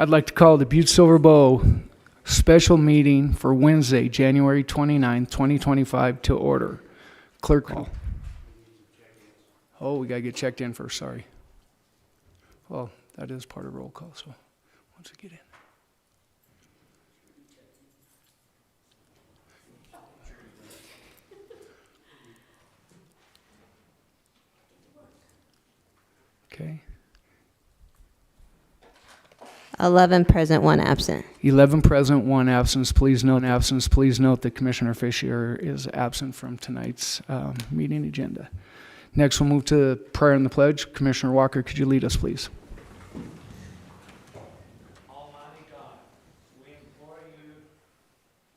I'd like to call the Butte-Silver special meeting for Wednesday, January 29th, 2025 to order. Clerk call. Oh, we got to get checked in first, sorry. Well, that is part of roll call, so once we get in. Okay. 11 present, 1 absent. 11 present, 1 absence. Please note that Commissioner Fisher is absent from tonight's meeting agenda. Next, we'll move to prayer and the pledge. Commissioner Walker, could you lead us, please? Almighty God, we implore you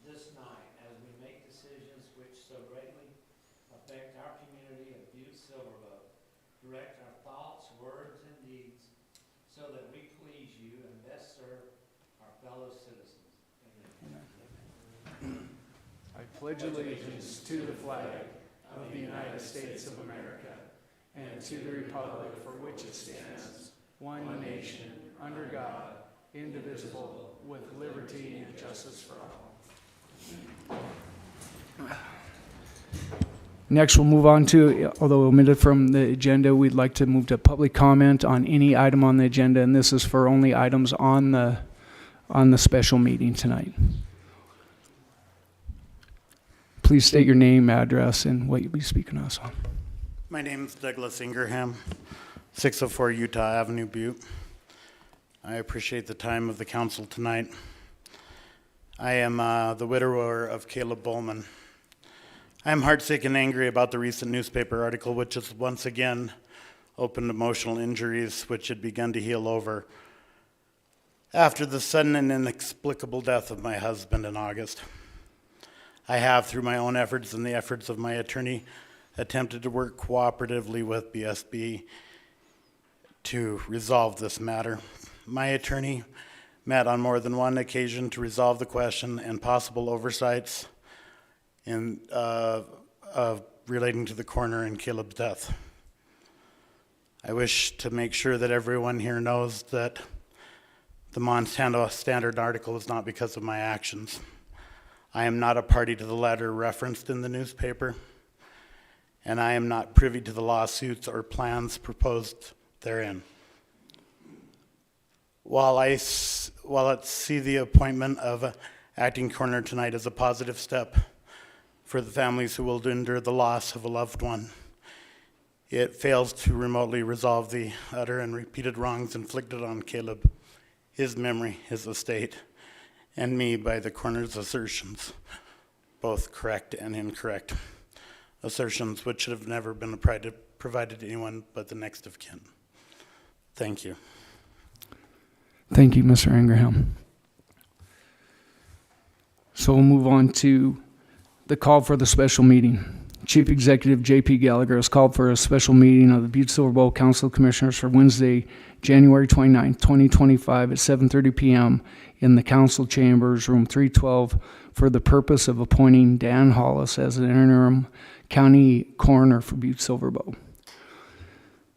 this night as we make decisions which so greatly affect our community of Butte-Silver. Direct our thoughts, words, and deeds so that we please you and best serve our fellow citizens. Amen. I pledge allegiance to the flag of the United States of America and to the republic for which it stands, one nation, under God, indivisible, with liberty and justice for all. Next, we'll move on to, although omitted from the agenda, we'd like to move to public comment on any item on the agenda, and this is for only items on the special meeting tonight. Please state your name, address, and what you'll be speaking to us on. My name is Douglas Ingraham, 604 Utah Avenue, Butte. I appreciate the time of the council tonight. I am the widower of Caleb Bowman. I am heartsick and angry about the recent newspaper article, which has once again opened emotional injuries which had begun to heal over after the sudden and inexplicable death of my husband in August. I have, through my own efforts and the efforts of my attorney, attempted to work cooperatively with BSB to resolve this matter. My attorney met on more than one occasion to resolve the question and possible oversights in relating to the coroner and Caleb's death. I wish to make sure that everyone here knows that the Montana Standard article is not because of my actions. I am not a party to the letter referenced in the newspaper, and I am not privy to the lawsuits or plans proposed therein. While I see the appointment of an acting coroner tonight as a positive step for the families who will endure the loss of a loved one, it fails to remotely resolve the utter and repeated wrongs inflicted on Caleb, his memory, his estate, and me by the coroner's assertions, both correct and incorrect. Assertions which should have never been provided to anyone but the next of kin. Thank you. Thank you, Mr. Ingraham. So we'll move on to the call for the special meeting. Chief Executive J.P. Gallagher has called for a special meeting of the Butte-Silver Council of Commissioners for Wednesday, January 29th, 2025 at 7:30 p.m. in the council chambers, room 312, for the purpose of appointing Dan Hollis as an interim county coroner for Butte-Silver.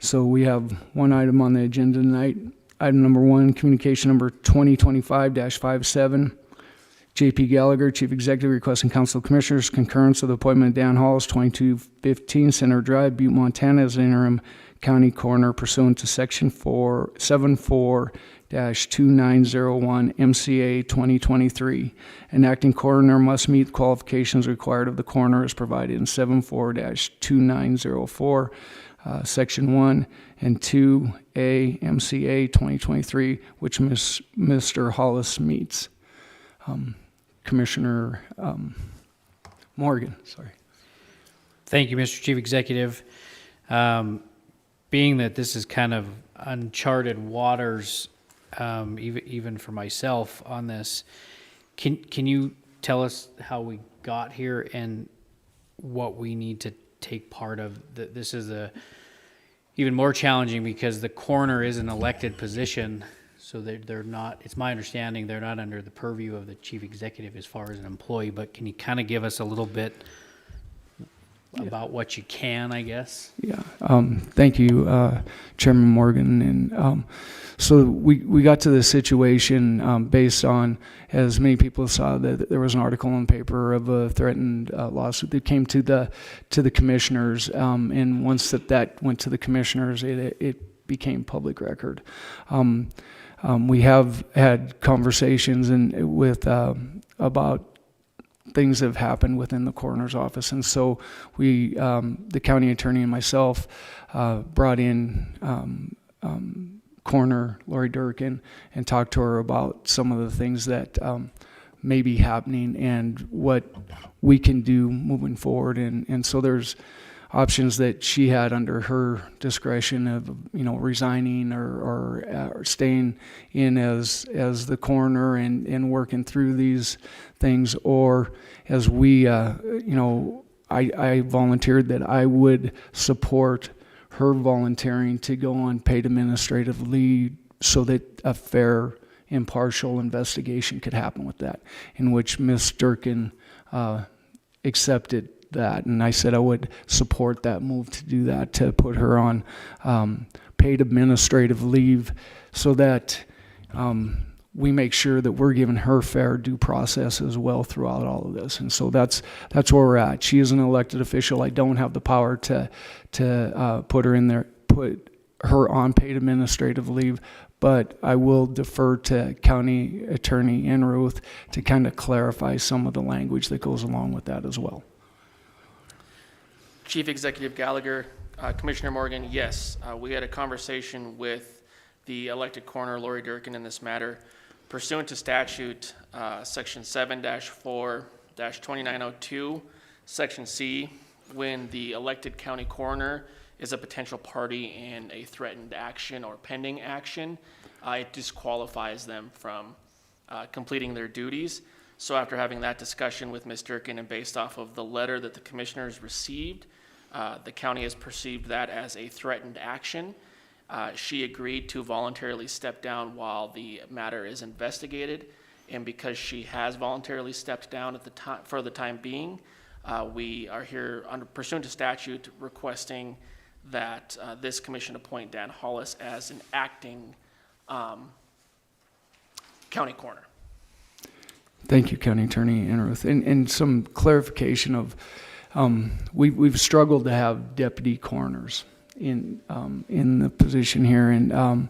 So we have one item on the agenda tonight. Item number 1, communication number 2025-57. J.P. Gallagher, Chief Executive, requesting Council of Commissioners concurrence of the appointment of Dan Hollis, 2215 Center Drive, Butte, Montana, as an interim county coroner pursuant to Section 74-2901 MCA 2023. An acting coroner must meet qualifications required of the coroner as provided in 74-2904, Section 1 and 2A MCA 2023, which Mr. Hollis meets. Commissioner Morgan, sorry. Thank you, Mr. Chief Executive. Being that this is kind of uncharted waters, even for myself on this, can you tell us how we got here and what we need to take part of? This is even more challenging because the coroner is an elected position. So they're not, it's my understanding, they're not under the purview of the chief executive as far as an employee, but can you kind of give us a little bit about what you can, I guess. Yeah, thank you, Chairman Morgan. And so we got to this situation based on, as many people saw, that there was an article in the paper of a threatened lawsuit that came to the commissioners. And once that went to the commissioners, it became public record. We have had conversations about things that have happened within the coroner's office. And so we, the county attorney and myself, brought in Coroner Lori Durkin and talked to her about some of the things that may be happening and what we can do moving forward. And so there's options that she had under her discretion of, resigning or staying in as the coroner and working through these things, or as we, I volunteered that I would support her volunteering to go on paid administrative leave so that a fair, impartial investigation could happen with that, in which Ms. Durkin accepted that. And I said I would support that move to do that, to put her on paid administrative leave so that we make sure that we're giving her fair due process as well throughout all of this. And so that's where we're at. She is an elected official. I don't have the power to put her on paid administrative leave, but I will defer to County Attorney Enruth to kind of clarify some of the language that goes along with that as well. Chief Executive Gallagher, Commissioner Morgan, yes, we had a conversation with the elected coroner, Lori Durkin, in this matter. Pursuant to statute, section 7-4-2902, section C, when the elected county coroner is a potential party in a threatened action or pending action, it disqualifies them from completing their duties. So after having that discussion with Ms. Durkin and based off of the letter that the commissioners received, the county has perceived that as a threatened action. She agreed to voluntarily step down while the matter is investigated, and because she has voluntarily stepped down at the time, for the time being, we are here pursuant to statute requesting that this commission appoint Dan Hollis as an acting county coroner. Thank you, County Attorney Enruth. And some clarification of, we've struggled to have deputy coroners in the position here, and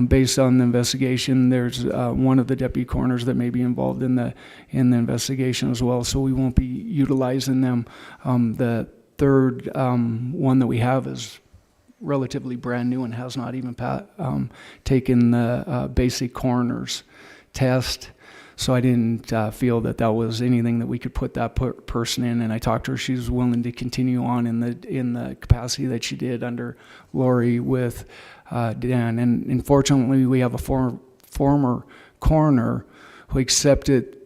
based on the investigation, there's one of the deputy coroners that may be involved in the investigation as well. So we won't be utilizing them. The third one that we have is relatively brand new and has not even taken the basic coroner's test. So I didn't feel that was anything that we could put that person in. And I talked to her; she's willing to continue on in the capacity that she did under Lori with Dan. And unfortunately, we have a former coroner who accepted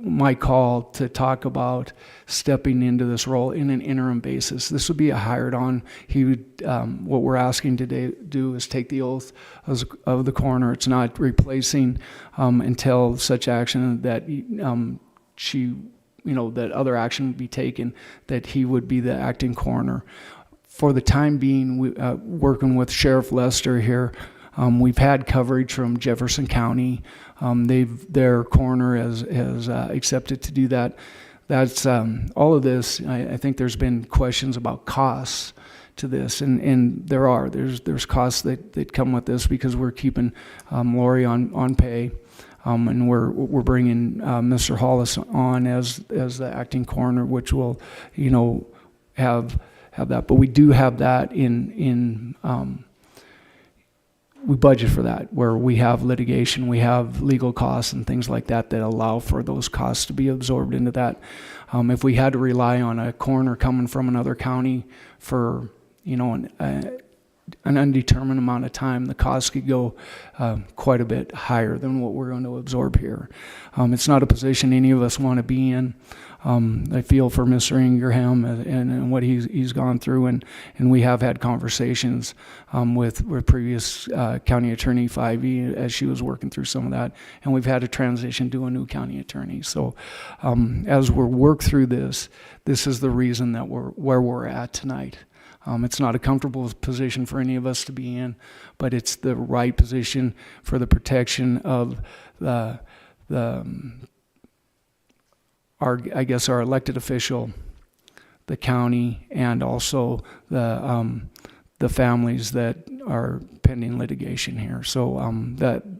my call to talk about stepping into this role in an interim basis. This would be a hired on. He would, what we're asking today do is take the oath of the coroner. It's not replacing until such action that that other action would be taken, that he would be the acting coroner. For the time being, working with Sheriff Lester here, we've had coverage from Jefferson County. Their coroner has accepted to do that. That's all of this. I think there's been questions about costs to this, and there's costs that come with this because we're keeping Lori on pay, and we're bringing Mr. Hollis on as the acting coroner, which will have that. But we do have that in we budget for that, where we have litigation, we have legal costs and things like that allow for those costs to be absorbed into that. If we had to rely on a coroner coming from another county for an undetermined amount of time, the cost could go quite a bit higher than what we're going to absorb here. It's not a position any of us want to be in. I feel for Mr. Ingraham and what he's gone through, and we have had conversations with previous county attorney 5E as she was working through some of that, and we've had to transition to a new county attorney. So as we work through this is the reason that we're where we're at tonight. It's not a comfortable position for any of us to be in, but it's the right position for the protection of our elected official, the county, and also the families that are pending litigation here. So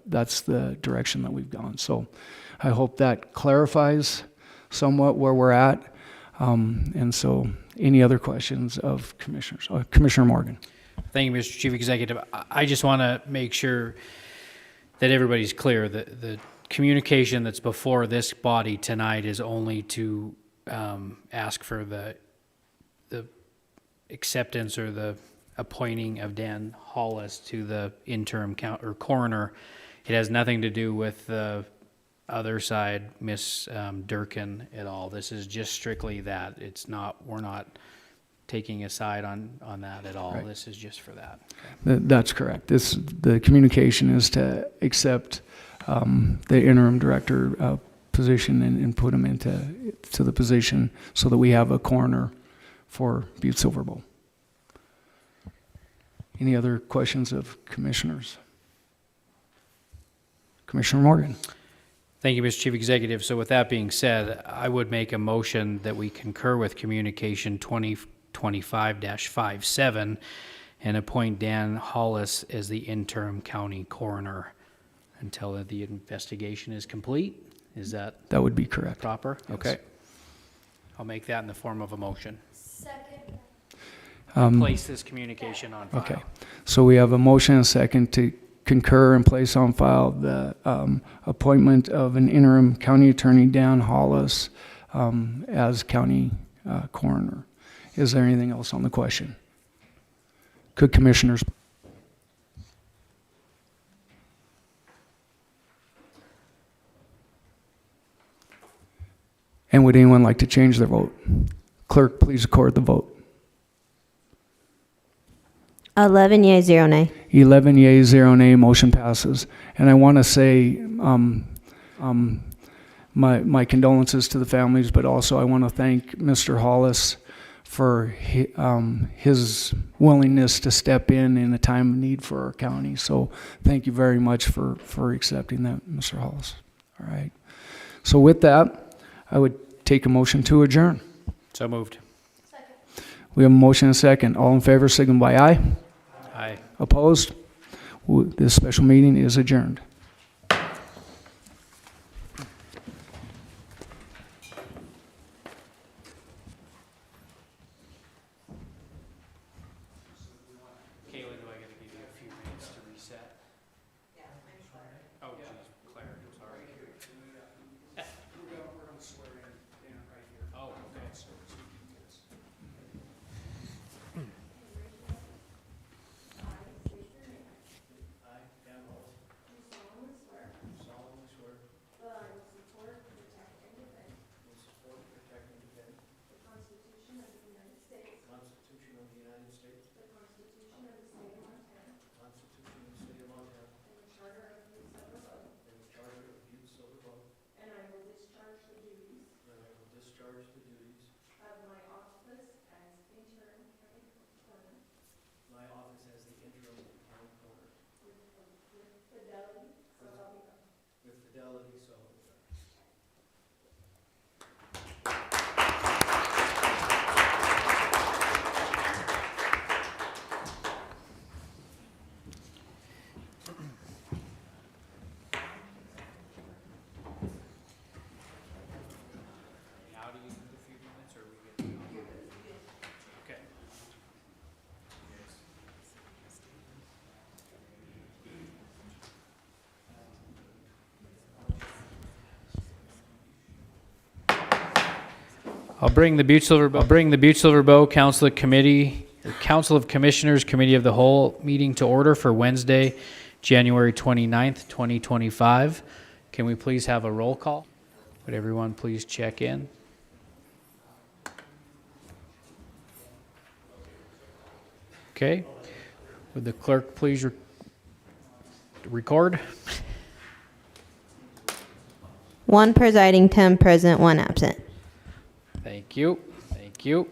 that's the direction that we've gone. So I hope that clarifies somewhat where we're at. And so any other questions of commissioners? Commissioner Morgan. Thank you, Mr. Chief Executive. I just want to make sure that everybody's clear that the communication that's before this body tonight is only to ask for the acceptance or the appointing of Dan Hollis to the interim coroner. It has nothing to do with the other side, Miss Durkin, at all. This is just strictly that. It's not. We're not taking a side on that at all. Right. This is just for that. That's correct. The communication is to accept the interim director position and put him into the position so that we have a coroner for Butte-Silver Bowl. Any other questions of commissioners? Commissioner Morgan. Thank you, Mr. Chief Executive. So with that being said, I would make a motion that we concur with communication 2025-57 and appoint Dan Hollis as the interim county coroner until the investigation is complete. Is that That would be correct. proper? Yes. Okay. I'll make that in the form of a motion. Second. Place this communication on file. Okay. So we have a motion and a second to concur and place on file the appointment of an interim county attorney, Dan Hollis, as county coroner. Is there anything else on the question? Could commissioners? And would anyone like to change their vote? Clerk, please record the vote. 11 yea, 0 nay. 11 yeas, 0 nay, motion passes. And I want to say my condolences to the families, but also I want to thank Mr. Hollis for his willingness to step in a time of need for our county. So thank you very much for accepting that, Mr. Hollis. All right. So with that, I would take a motion to adjourn. So moved. We have a motion and a second. All in favor, signify by aye. Aye. Opposed? This special meeting is adjourned. Kayla, do I get to give you a few minutes to reset? Oh, geez, Claire, sorry. We're going to swear in Dan right here. Oh, okay. Now do you need a few minutes, or are we good? Okay. I'll bring the Butte-Silver Bow Council Committee The Council of Commissioners Committee of the Whole meeting to order for Wednesday, January 29th, 2025. Can we please have a roll call? Would everyone please check in? Okay. Would the clerk please record? 1 presiding, 10 present, 1 absent. Thank you. Thank you.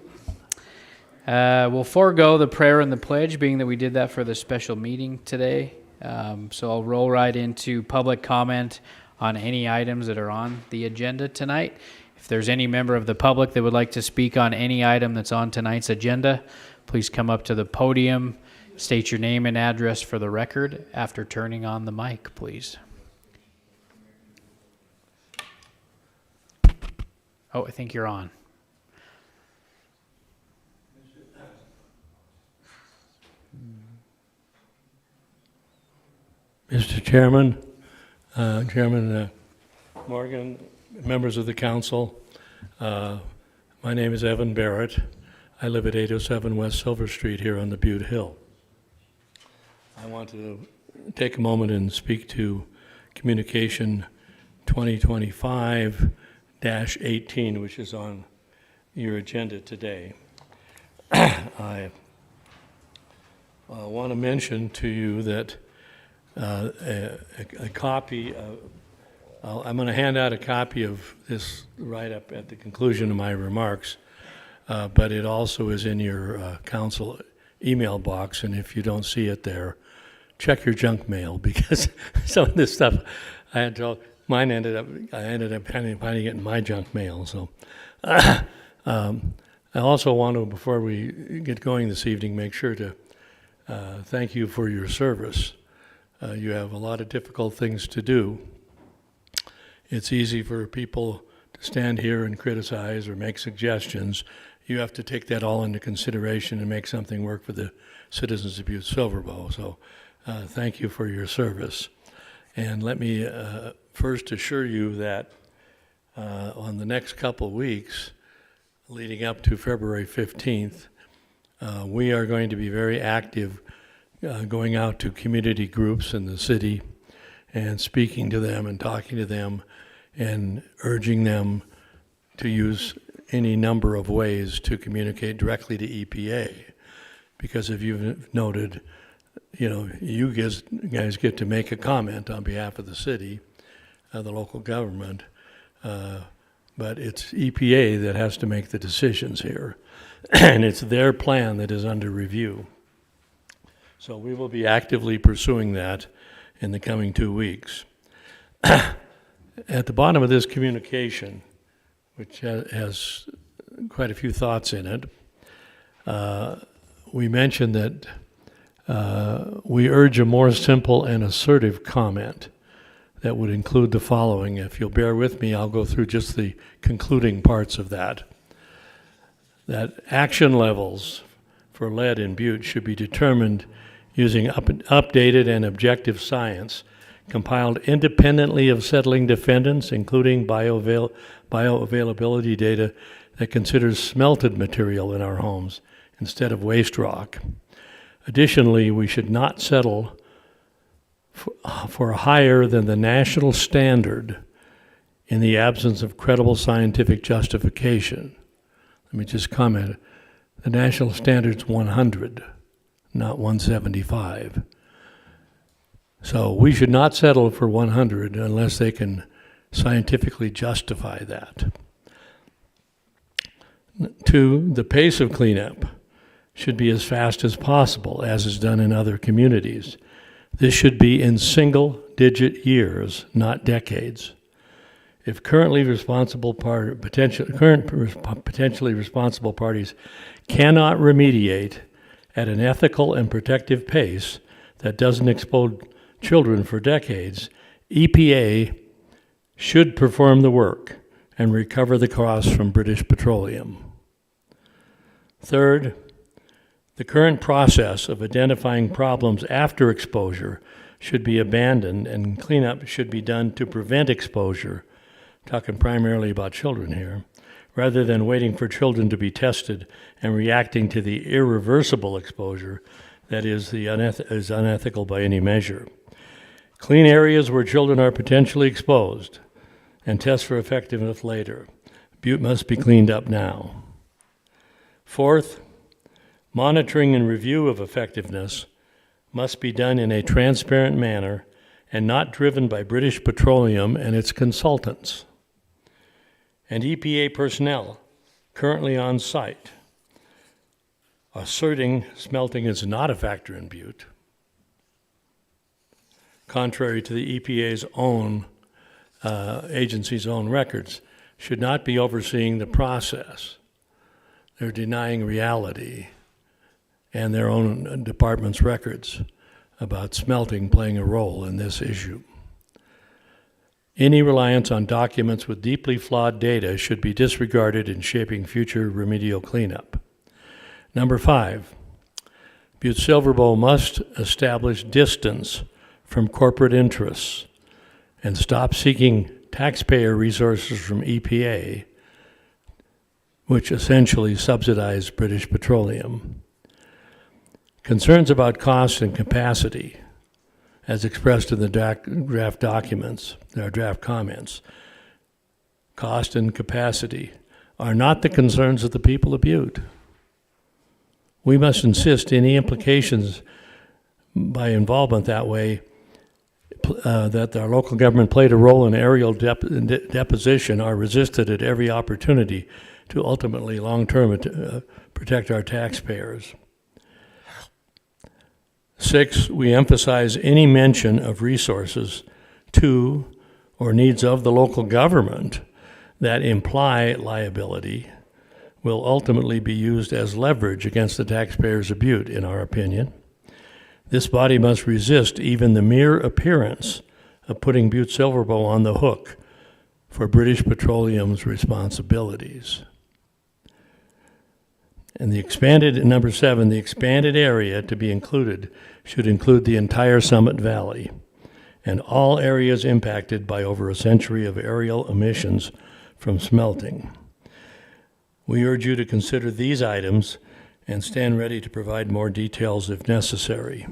We'll forego the prayer and the pledge, being that we did that for the special meeting today. So I'll roll right into public comment on any items that are on the agenda tonight. If there's any member of the public that would like to speak on any item that's on tonight's agenda, please come up to the podium, state your name and address for the record after turning on the mic, please. Oh, I think you're on. Mr. Chairman, Chairman Morgan, members of the council, my name is Evan Barrett. I live at 807 West Silver Street here on the Butte Hill. I want to take a moment and speak to Communication 2025-18, which is on your agenda today. I want to mention to you that a copy of, I'm going to hand out a copy of this right up at the conclusion of my remarks, but it also is in your council email box, and if you don't see it there, check your junk mail, because some of this stuff I ended up finding it in my junk mail. So I also want to, before we get going this evening, make sure to thank you for your service. You have a lot of difficult things to do. It's easy for people to stand here and criticize or make suggestions. You have to take that all into consideration and make something work for the citizens of Butte-Silver. So thank you for your service. And let me first assure you that on the next couple of weeks, leading up to February 15th, we are going to be very active going out to community groups in the city and speaking to them and talking to them and urging them to use any number of ways to communicate directly to EPA. Because if you've noted, you guys get to make a comment on behalf of the city, the local government, but it's EPA that has to make the decisions here. And it's their plan that is under review. So we will be actively pursuing that in the coming 2 weeks. At the bottom of this communication, which has quite a few thoughts in it, we mentioned that we urge a more simple and assertive comment that would include the following. If you'll bear with me, I'll go through just the concluding parts of that. That action levels for lead in Butte should be determined using updated and objective science compiled independently of settling defendants, including bioavailability data that considers smelted material in our homes instead of waste rock. Additionally, we should not settle for higher than the national standard in the absence of credible scientific justification. Let me just comment. The national standard's 100, not 175. So we should not settle for 100 unless they can scientifically justify that. 2, the pace of cleanup should be as fast as possible, as is done in other communities. This should be in single-digit years, not decades. If potentially responsible parties cannot remediate at an ethical and protective pace that doesn't expose children for decades, EPA should perform the work and recover the costs from British Petroleum. 3rd, the current process of identifying problems after exposure should be abandoned, and cleanup should be done to prevent exposure, talking primarily about children here, rather than waiting for children to be tested and reacting to the irreversible exposure that is unethical by any measure. Clean areas where children are potentially exposed and test for effectiveness later. Butte must be cleaned up now. Fourth, monitoring and review of effectiveness must be done in a transparent manner and not driven by British Petroleum and its consultants. And EPA personnel currently on site asserting smelting is not a factor in Butte, contrary to the EPA's own agency's own records, should not be overseeing the process. They're denying reality and their own department's records about smelting playing a role in this issue. Any reliance on documents with deeply flawed data should be disregarded in shaping future remedial cleanup. Number 5, Butte-Silver Bowl must establish distance from corporate interests and stop seeking taxpayer resources from EPA, which essentially subsidize British Petroleum. Concerns about cost and capacity, as expressed in the draft documents, our draft comments, cost and capacity are not the concerns of the people of Butte. We must insist any implications by involvement that way that our local government played a role in aerial deposition are resisted at every opportunity to ultimately long-term protect our taxpayers. 6, we emphasize any mention of resources to or needs of the local government that imply liability will ultimately be used as leverage against the taxpayers of Butte, in our opinion. This body must resist even the mere appearance of putting Butte-Silver Bowl on the hook for British Petroleum's responsibilities. And number 7, the expanded area to be included should include the entire Summit Valley and all areas impacted by over a century of aerial emissions from smelting. We urge you to consider these items and stand ready to provide more details if necessary.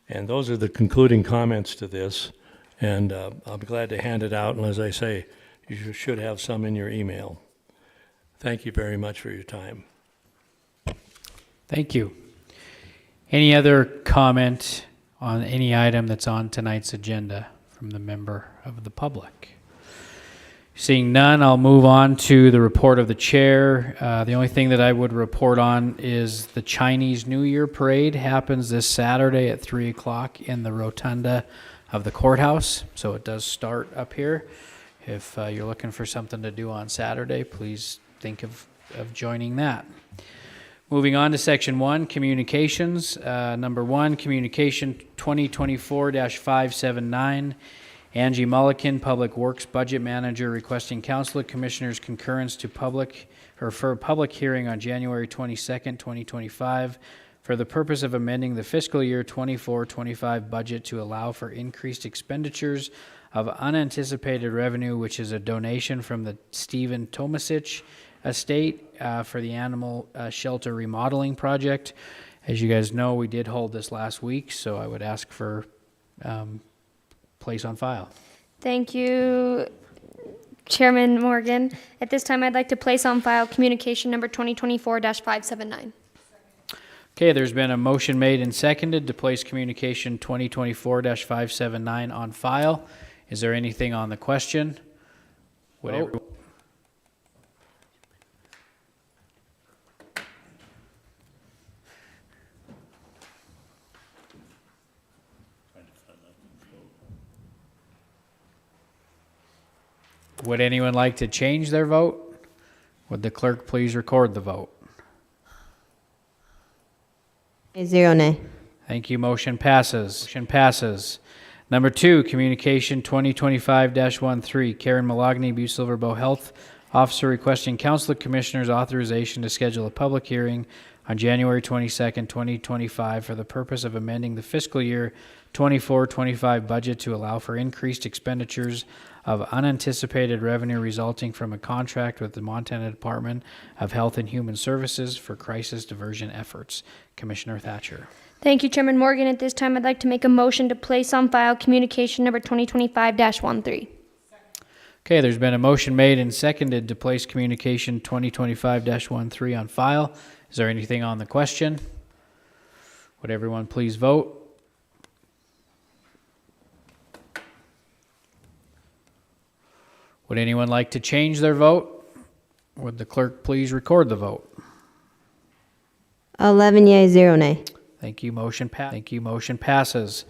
And those are the concluding comments to this, and I'll be glad to hand it out, and as I say, you should have some in your email. Thank you very much for your time. Thank you. Any other comment on any item that's on tonight's agenda from the member of the public? Seeing none, I'll move on to the report of the chair. The only thing that I would report on is the Chinese New Year parade happens this Saturday at 3 o'clock in the rotunda of the courthouse. So it does start up here. If you're looking for something to do on Saturday, please think of joining that. Moving on to section 1, communications. Number 1, communication 2024-579. Angie Mulliken, Public Works Budget Manager, requesting Council of Commissioners concurrence for a public hearing on January 22nd, 2025, for the purpose of amending the fiscal year 24-25 budget to allow for increased expenditures of unanticipated revenue, which is a donation from the Stephen Tomasic estate for the animal shelter remodeling project. As you guys know, we did hold this last week, so I would ask for place on file. Thank you, Chairman Morgan. At this time, I'd like to place on file communication number 2024-579. Okay, there's been a motion made and seconded to place communication 2024-579 on file. Is there anything on the question? Whatever. Would anyone like to change their vote? Would the clerk please record the vote? 0 nay. Thank you. Motion passes. Motion passes. Number 2, communication 2025-13. Karen Malagny, Butte-Silver Bow Health Officer, requesting Council of Commissioners authorization to schedule a public hearing on January 22nd, 2025 for the purpose of amending the fiscal year 24-25 budget to allow for increased expenditures of unanticipated revenue resulting from a contract with the Montana Department of Health and Human Services for crisis diversion efforts. Commissioner Thatcher. Thank you, Chairman Morgan. At this time, I'd like to make a motion to place on file communication number 2025-13. Okay, there's been a motion made and seconded to place communication 2025-13 on file. Is there anything on the question? Would everyone please vote? Would anyone like to change their vote? Would the clerk please record the vote? 11 yea, 0 nay. Thank you. Motion passes.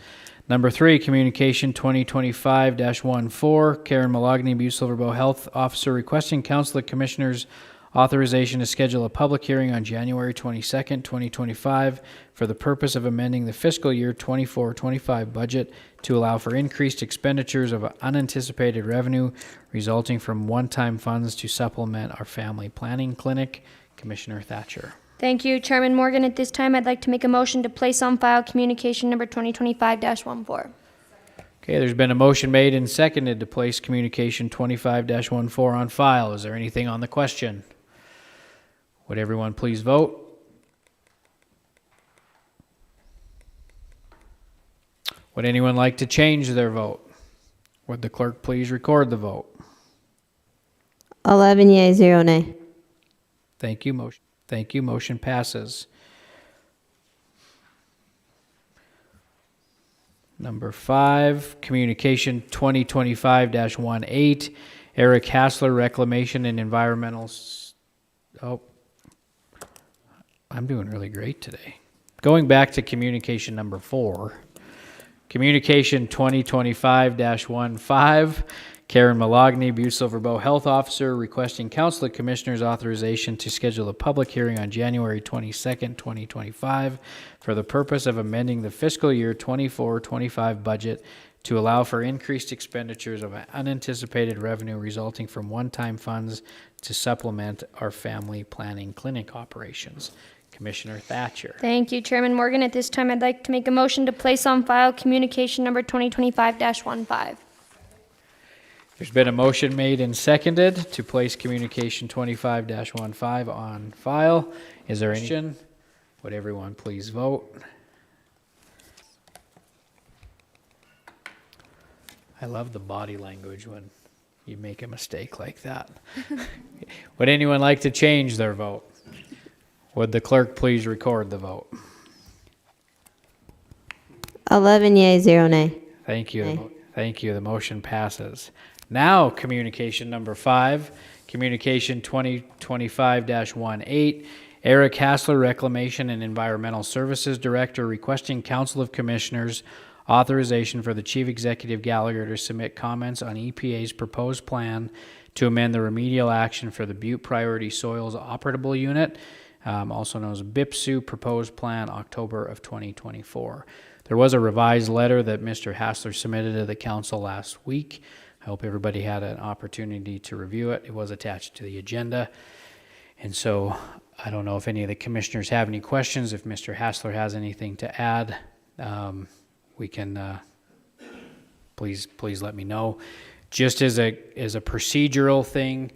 Number 3, communication 2025-14. Karen Malogny, Butte-Silver Health Officer, requesting Council of Commissioners authorization to schedule a public hearing on January 22nd, 2025 for the purpose of amending the fiscal year 24-25 budget to allow for increased expenditures of unanticipated revenue resulting from one-time funds to supplement our family planning clinic. Commissioner Thatcher. Thank you, Chairman Morgan. At this time, I'd like to make a motion to place on file communication number 2025-14. Okay, there's been a motion made and seconded to place communication 25-14 on file. Is there anything on the question? Would everyone please vote? Would anyone like to change their vote? Would the clerk please record the vote? 11 yea, 0 nay. Thank you. Motion passes. Number 5, communication 2025-18. Eric Hassler, Reclamation and Environmental. I'm doing really great today. Going back to communication number 4. Communication 2025-15. Karen Malogny, Butte-Silver Health Officer, requesting Council of Commissioners authorization to schedule a public hearing on January 22nd, 2025 for the purpose of amending the fiscal year 24-25 budget to allow for increased expenditures of unanticipated revenue resulting from one-time funds to supplement our family planning clinic operations. Commissioner Thatcher. Thank you, Chairman Morgan. At this time, I'd like to make a motion to place on file communication number 2025-15. There's been a motion made and seconded to place communication 25-15 on file. Is there any question? Would everyone please vote? I love the body language when you make a mistake like that. Would anyone like to change their vote? Would the clerk please record the vote? 11 yea, 0 nay. Thank you. Thank you. The motion passes. Now, communication number 5, communication 2025-18. Eric Hassler, Reclamation and Environmental Services Director, requesting Council of Commissioners authorization for the Chief Executive Gallagher to submit comments on EPA's proposed plan to amend the remedial action for the Butte Priority Soils Operable Unit, also known as BIPSU proposed plan, October of 2024. There was a revised letter that Mr. Hassler submitted to the council last week. I hope everybody had an opportunity to review it. It was attached to the agenda. And so I don't know if any of the commissioners have any questions. If Mr. Hassler has anything to add, we can, please let me know. Just as a procedural thing,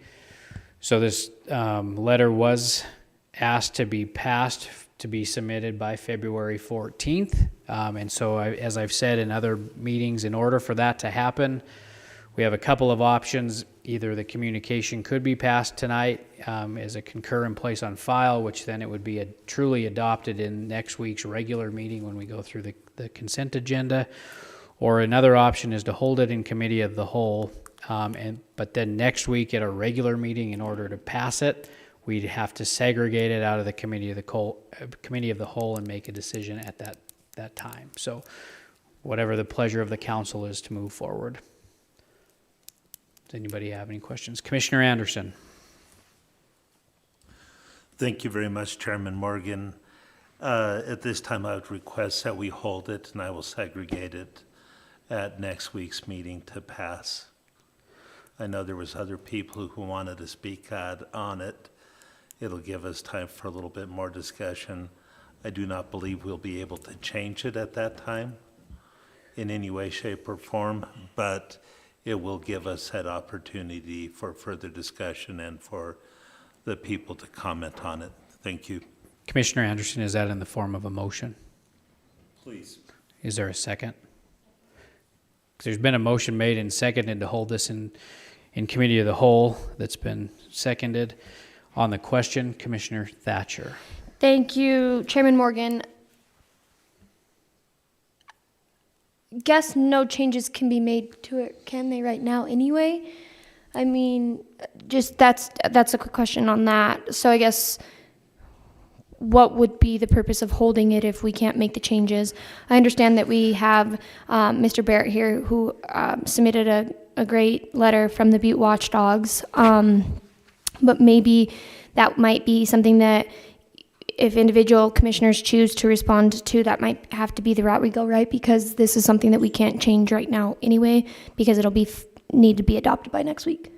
so this letter was asked to be passed to be submitted by February 14th. And so as I've said in other meetings, in order for that to happen, we have a couple of options. Either the communication could be passed tonight as a concur and place on file, which then it would be truly adopted in next week's regular meeting when we go through the consent agenda. Or another option is to hold it in committee of the whole, but then next week at a regular meeting, in order to pass it, we'd have to segregate it out of the committee of the whole and make a decision at that time. So whatever the pleasure of the council is to move forward. Does anybody have any questions? Commissioner Anderson. Thank you very much, Chairman Morgan. At this time, I would request that we hold it, and I will segregate it at next week's meeting to pass. I know there was other people who wanted to speak on it. It'll give us time for a little bit more discussion. I do not believe we'll be able to change it at that time in any way, shape, or form, but it will give us that opportunity for further discussion and for the people to comment on it. Thank you. Commissioner Anderson, is that in the form of a motion? Please. Is there a second? 'Cause there's been a motion made and seconded to hold this in committee of the whole that's been seconded. On the question, Commissioner Thatcher. Thank you, Chairman Morgan. Guess no changes can be made to it, can they, right now anyway? I mean, just that's a quick question on that. So I guess what would be the purpose of holding it if we can't make the changes? I understand that we have Mr. Barrett here who submitted a great letter from the Butte Watchdogs, but maybe that might be something that if individual commissioners choose to respond to, that might have to be the route we go, right? Because this is something that we can't change right now anyway, because it'll need to be adopted by next week.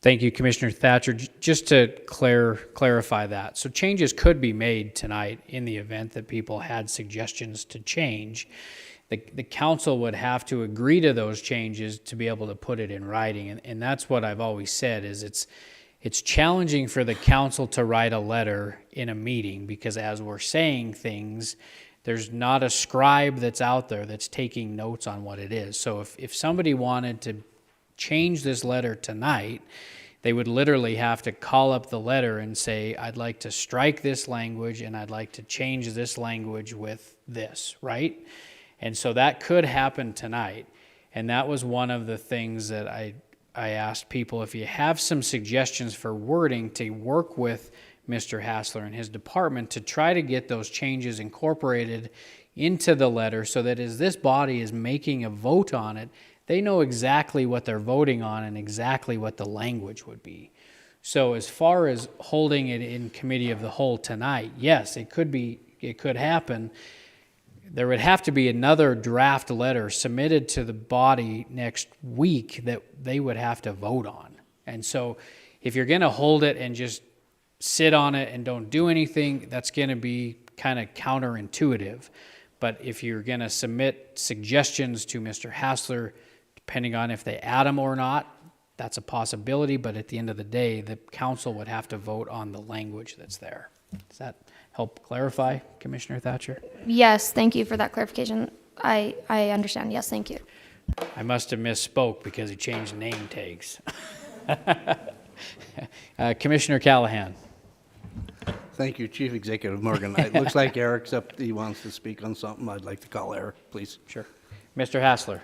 Thank you, Commissioner Thatcher. Just to clarify that. So changes could be made tonight in the event that people had suggestions to change. The council would have to agree to those changes to be able to put it in writing. And that's what I've always said is it's challenging for the council to write a letter in a meeting because as we're saying things, there's not a scribe that's out there that's taking notes on what it is. So if somebody wanted to change this letter tonight, they would literally have to call up the letter and say, I'd like to strike this language and I'd like to change this language with this, right? And so that could happen tonight. And that was one of the things that I asked people, if you have some suggestions for wording, to work with Mr. Hassler and his department to try to get those changes incorporated into the letter so that as this body is making a vote on it, they know exactly what they're voting on and exactly what the language would be. So as far as holding it in committee of the whole tonight, yes, it could happen. There would have to be another draft letter submitted to the body next week that they would have to vote on. And so if you're going to hold it and just sit on it and don't do anything, that's going to be kind of counterintuitive. But if you're going to submit suggestions to Mr. Hassler, depending on if they add them or not, that's a possibility. But at the end of the day, the council would have to vote on the language that's there. Does that help clarify, Commissioner Thatcher? Yes, thank you for that clarification. I understand. Yes, thank you. I must have misspoke because he changed name tags. Commissioner Callahan. Thank you, Chief Executive Morgan. It looks like Eric's up. He wants to speak on something. I'd like to call Eric, please. Sure. Mr. Hassler.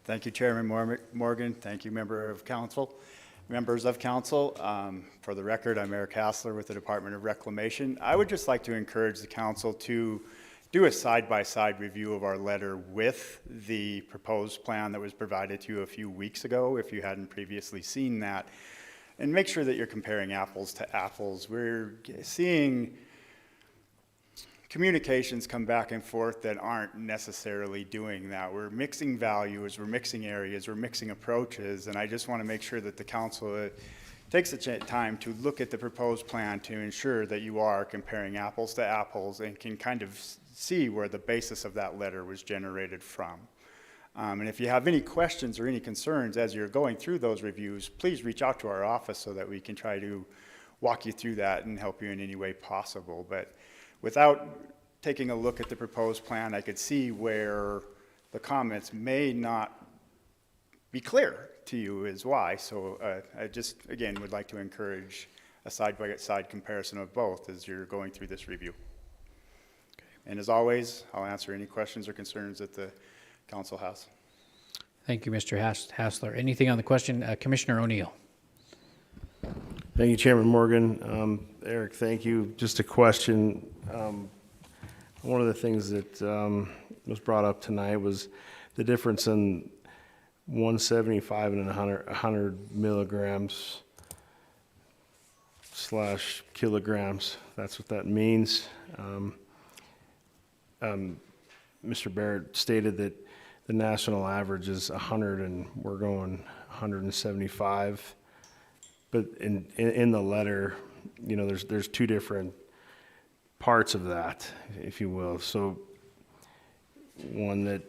Thank you, Chairman Morgan. Thank you, members of council. For the record, I'm Eric Hassler with the Department of Reclamation. I would just like to encourage the council to do a side-by-side review of our letter with the proposed plan that was provided to you a few weeks ago, if you hadn't previously seen that, and make sure that you're comparing apples to apples. We're seeing communications come back and forth that aren't necessarily doing that. We're mixing values, we're mixing areas, we're mixing approaches, and I just want to make sure that the council takes the time to look at the proposed plan to ensure that you are comparing apples to apples and can kind of see where the basis of that letter was generated from. And if you have any questions or any concerns as you're going through those reviews, please reach out to our office so that we can try to walk you through that and help you in any way possible. But without taking a look at the proposed plan, I could see where the comments may not be clear to you is why. So I just, again, would like to encourage a side-by-side comparison of both as you're going through this review. Okay. And as always, I'll answer any questions or concerns that the council has. Thank you, Mr. Hassler. Anything on the question? Commissioner O'Neill. Thank you, Chairman Morgan. Eric, thank you. Just a question. One of the things that was brought up tonight was the difference in 175 and 100 milligrams / kilograms. That's what that means. Mr. Barrett stated that the national average is 100 and we're going 175. But in the letter, you know, there's two different parts of that, if you will. So one that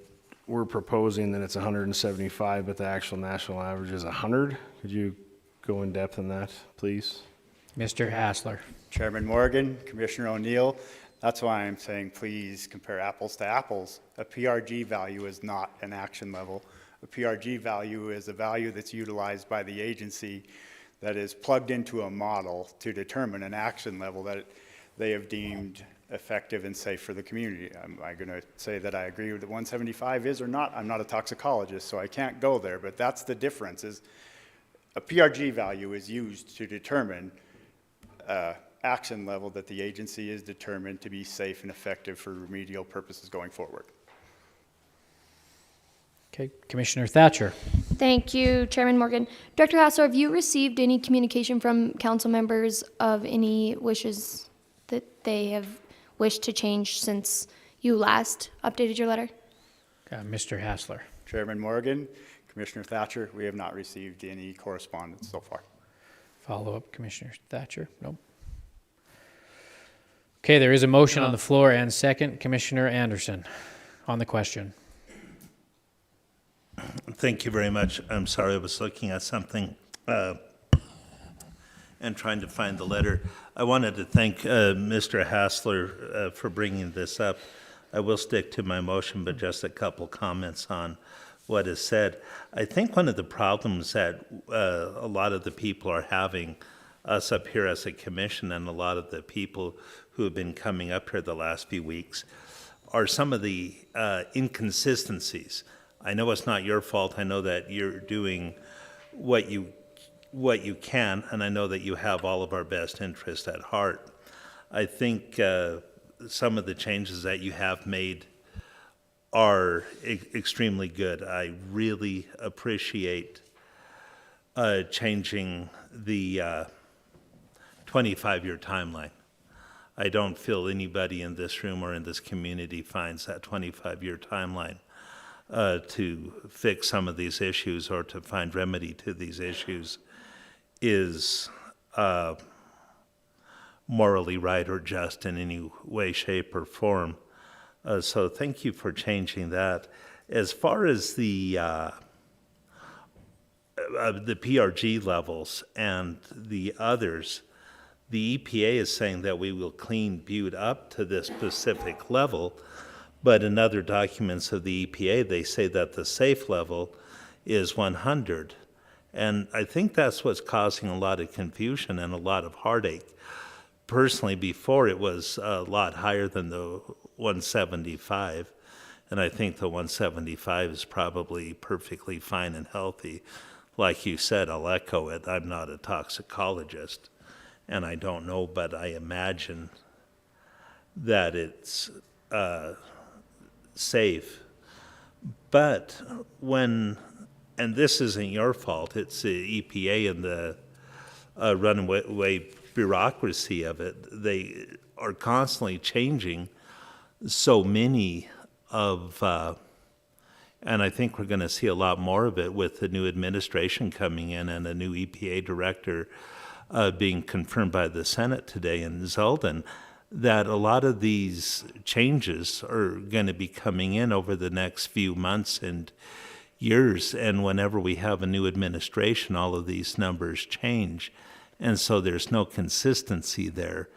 we're proposing that it's 175, but the actual national average is 100. Could you go in depth on that, please? Mr. Hassler. Chairman Morgan, Commissioner O'Neill, that's why I'm saying please compare apples to apples. A PRG value is not an action level. A PRG value is a value that's utilized by the agency that is plugged into a model to determine an action level that they have deemed effective and safe for the community. Am I going to say that I agree with what 175 is or not? I'm not a toxicologist, so I can't go there, but that's the difference. Is a PRG value is used to determine action level that the agency is determined to be safe and effective for remedial purposes going forward. Okay, Commissioner Thatcher. Thank you, Chairman Morgan. Director Hassler, have you received any communication from council members of any wishes that they have wished to change since you last updated your letter? Mr. Hassler. Chairman Morgan, Commissioner Thatcher, we have not received any correspondence so far. Follow up, Commissioner Thatcher. Nope. Okay, there is a motion on the floor and second. Commissioner Anderson on the question. Thank you very much. I'm sorry, I was looking at something and trying to find the letter. I wanted to thank Mr. Hassler for bringing this up. I will stick to my motion, but just a couple comments on what is said. I think one of the problems that a lot of the people are having, us up here as a commission and a lot of the people who have been coming up here the last few weeks, are some of the inconsistencies. I know it's not your fault. I know that you're doing what you can, and I know that you have all of our best interests at heart. I think some of the changes that you have made are extremely good. I really appreciate changing the 25-year timeline. I don't feel anybody in this room or in this community finds that 25-year timeline to fix some of these issues or to find remedy to these issues is morally right or just in any way, shape, or form. So thank you for changing that. As far as the PRG levels and the others, the EPA is saying that we will clean Butte up to this specific level, but in other documents of the EPA, they say that the safe level is 100. And I think that's what's causing a lot of confusion and a lot of heartache. Personally, before it was a lot higher than the 175, and I think the 175 is probably perfectly fine and healthy. Like you said, I'll echo it. I'm not a toxicologist, and I don't know, but I imagine that it's safe. But when, and this isn't your fault, it's the EPA and the runaway bureaucracy of it. They are constantly changing so many of, and I think we're going to see a lot more of it with the new administration coming in and a new EPA director being confirmed by the Senate today in Zeldin, that a lot of these changes are going to be coming in over the next few months and years. And whenever we have a new administration, all of these numbers change. And so there's no consistency there.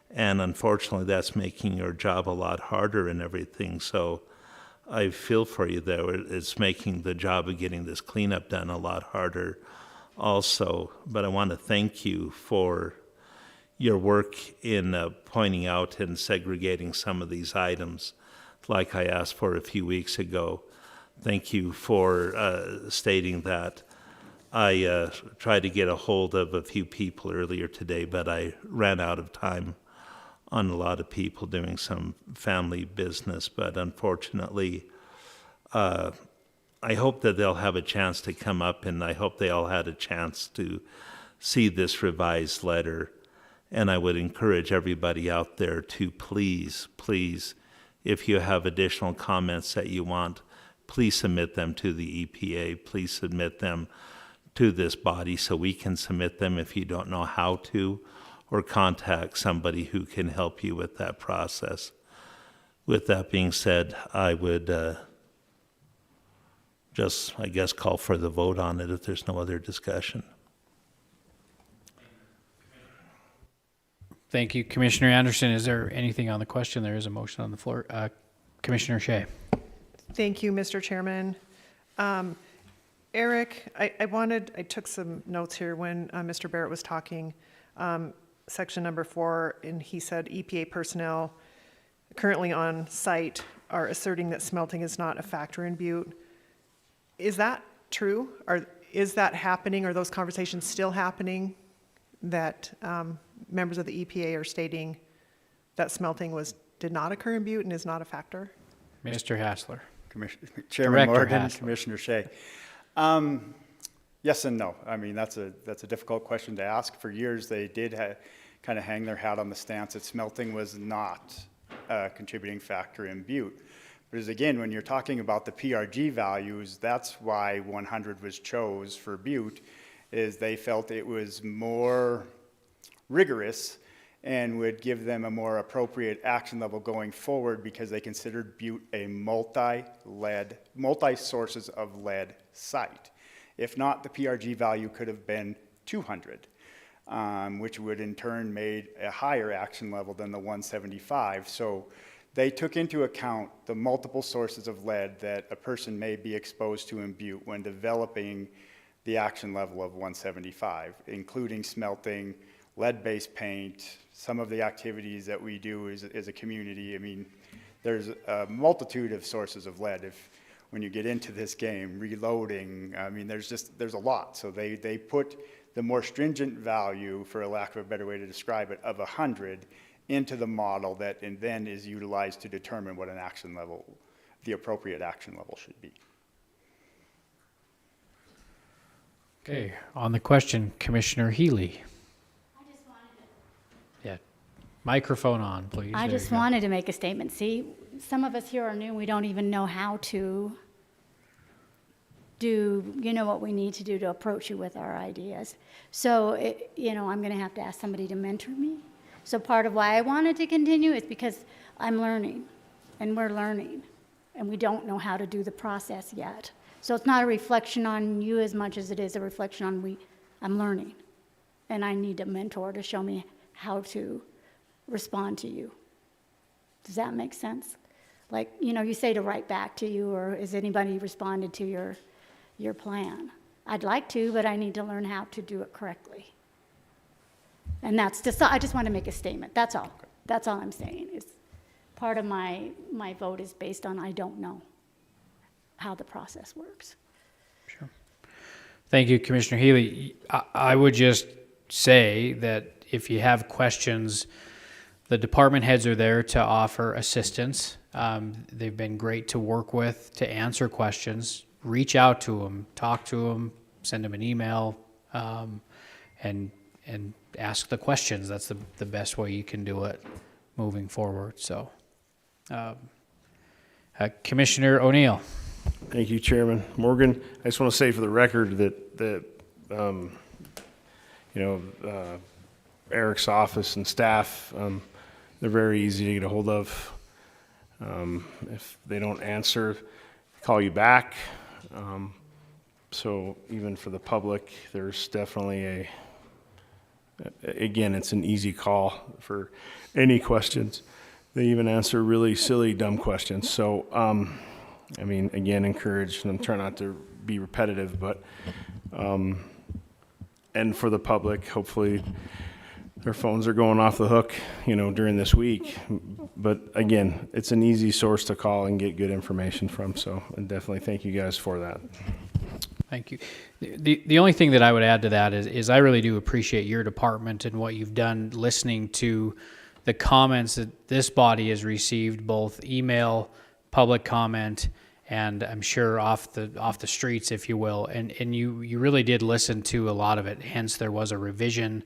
And unfortunately, that's making your job a lot harder and everything. So I feel for you there. It's making the job of getting this cleanup done a lot harder also. But I want to thank you for your work in pointing out and segregating some of these items like I asked for a few weeks ago. Thank you for stating that. I tried to get a hold of a few people earlier today, but I ran out of time on a lot of people doing some family business. But unfortunately, I hope that they'll have a chance to come up, and I hope they all had a chance to see this revised letter. And I would encourage everybody out there to please, if you have additional comments that you want, please submit them to the EPA. Please submit them to this body so we can submit them if you don't know how to, or contact somebody who can help you with that process. With that being said, I would just, I guess, call for the vote on it if there's no other discussion. Thank you, Commissioner Anderson. Is there anything on the question? There is a motion on the floor. Commissioner Shea. Thank you, Mr. Chairman. Eric, I took some notes here when Mr. Barrett was talking. Section number 4, and he said EPA personnel currently on site are asserting that smelting is not a factor in Butte. Is that true? Is that happening? Are those conversations still happening? That members of the EPA are stating that smelting did not occur in Butte and is not a factor? Mr. Hassler. Chairman Director Morgan, Hassler. Commissioner Shea. Yes and no. I mean, that's a difficult question to ask. For years, they did kind of hang their hat on the stance that smelting was not a contributing factor in Butte. But as again, when you're talking about the PRG values, that's why 100 was chose for Butte, is they felt it was more rigorous and would give them a more appropriate action level going forward because they considered Butte a multi-sources of lead site. If not, the PRG value could have been 200, which would in turn made a higher action level than the 175. So they took into account the multiple sources of lead that a person may be exposed to in Butte when developing the action level of 175, including smelting, lead-based paint, some of the activities that we do as a community. I mean, there's a multitude of sources of lead. When you get into this game, reloading, I mean, there's a lot. So they put the more stringent value, for a lack of a better way to describe it, of 100 into the model that and then is utilized to determine what an action level, the appropriate action level should be. Okay, on the question, Commissioner Healy. Yeah, microphone on, please. I There just you go. wanted to make a statement. See, some of us here are new. We don't even know how to do, what we need to do to approach you with our ideas. So, I'm going to have to ask somebody to mentor me. So part of why I wanted to continue is because I'm learning, and we're learning, and we don't know how to do the process yet. So it's not a reflection on you as much as it is a reflection on I'm learning, and I need a mentor to show me how to respond to you. Does that make sense? Like, you say to write back to you, or has anybody responded to your plan? I'd like to, but I need to learn how to do it correctly. And I just want to make a statement. That's all. That's all I'm saying. Is part of my vote is based on I don't know how the process works. Sure. Thank you, Commissioner Healy. I would just say that if you have questions, the department heads are there to offer assistance. They've been great to work with, to answer questions. Reach out to them, talk to them, send them an email, and ask the questions. That's the best way you can do it moving forward. So, Commissioner O'Neill. Thank you, Chairman Morgan. I just want to say for the record that Eric's office and staff, they're very easy to get a hold of. If they don't answer, call you back. So even for the public, there's definitely again, it's an easy call for any questions. They even answer really silly, dumb questions. So, again, encourage them, try not to be repetitive, but, and for the public, hopefully their phones are going off the hook, during this week. But again, it's an easy source to call and get good information from. So, and definitely thank you guys for that. Thank you. The only thing that I would add to that is I really do appreciate your department and what you've done listening to the comments that this body has received, both email, public comment, and I'm sure off the streets, if you will. And you really did listen to a lot of it. Hence, there was a revision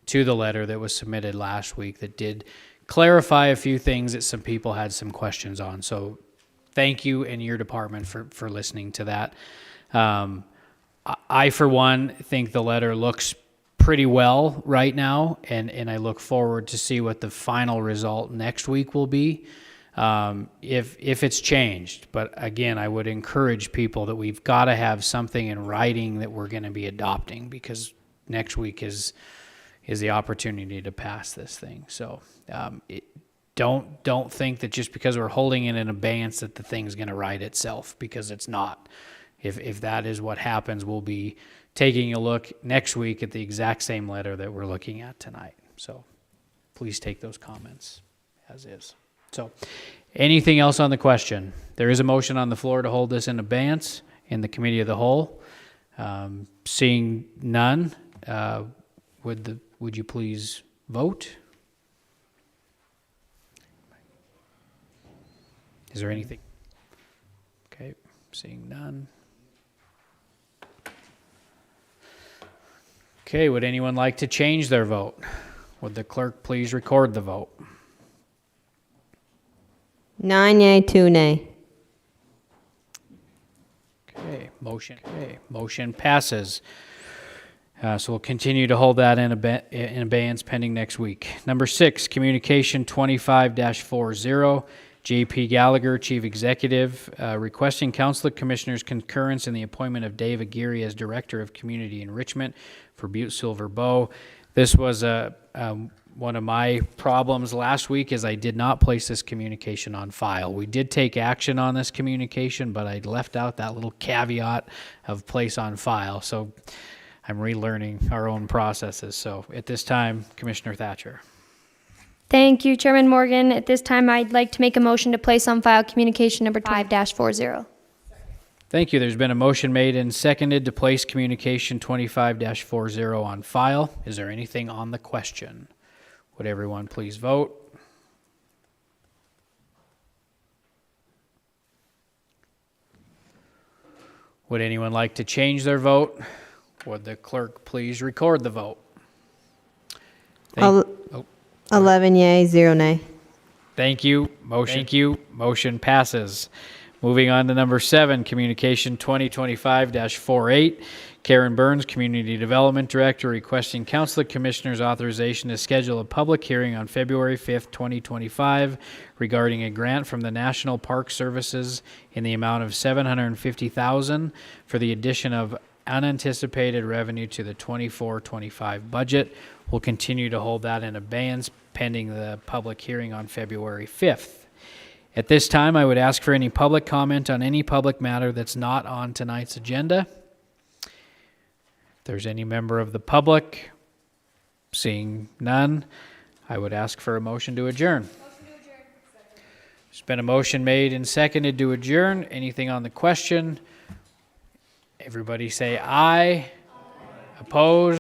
to the letter that was submitted last week that did clarify a few things that some people had some questions on. So thank you and your department for listening to that. I, for one, think the letter looks pretty well right now, and I look forward to see what the final result next week will be. if it's changed. But again, I would encourage people that we've got to have something in writing that we're going to be adopting, because next week is the opportunity to pass this thing. So don't think that just because we're holding it in abeyance that the thing's going to right itself, because it's not. If that is what happens, we'll be taking a look next week at the exact same letter that we're looking at tonight. So please take those comments as is. So anything else on the question? There is a motion on the floor to hold this in abeyance in the committee of the whole. Seeing none, would you please vote? Is there anything? Okay, seeing none. Okay, would anyone like to change their vote? Would the clerk please record the vote? 9 yea, 2 nay. Okay, motion passes. So we'll continue to hold that in abeyance pending next week. Number 6, Communication 25-40, J.P. Gallagher, Chief Executive, requesting Council of Commissioners concurrence in the appointment of Dave Aguirre as Director of Community Enrichment for Butte-Silver Bow. This was one of my problems last week, is I did not place this communication on file. We did take action on this communication, but I left out that little caveat of place on file. So I'm relearning our own processes. So at this time, Commissioner Thatcher. Thank you, Chairman Morgan. At this time, I'd like to make a motion to place on file communication number 5-40. Thank you. There's been a motion made and seconded to place communication 25-40 on file. Is there anything on the question? Would everyone please vote? Would anyone like to change their vote? Would the clerk please record the vote? 11 yea, 0 nay. Thank you. Motion passes. Moving on to number 7, Communication 2025-48. Karen Burns, Community Development Director, requesting Council of Commissioners authorization to schedule a public hearing on February 5th, 2025 regarding a grant from the National Park Services in the amount of $750,000 for the addition of unanticipated revenue to the 24-25 budget. We'll continue to hold that in abeyance pending the public hearing on February 5th. At this time, I would ask for any public comment on any public matter that's not on tonight's agenda. If there's any member of the public, seeing none, I would ask for a motion to adjourn. There's been a motion made and seconded to adjourn. Anything on the question? Everybody say aye. Opposed?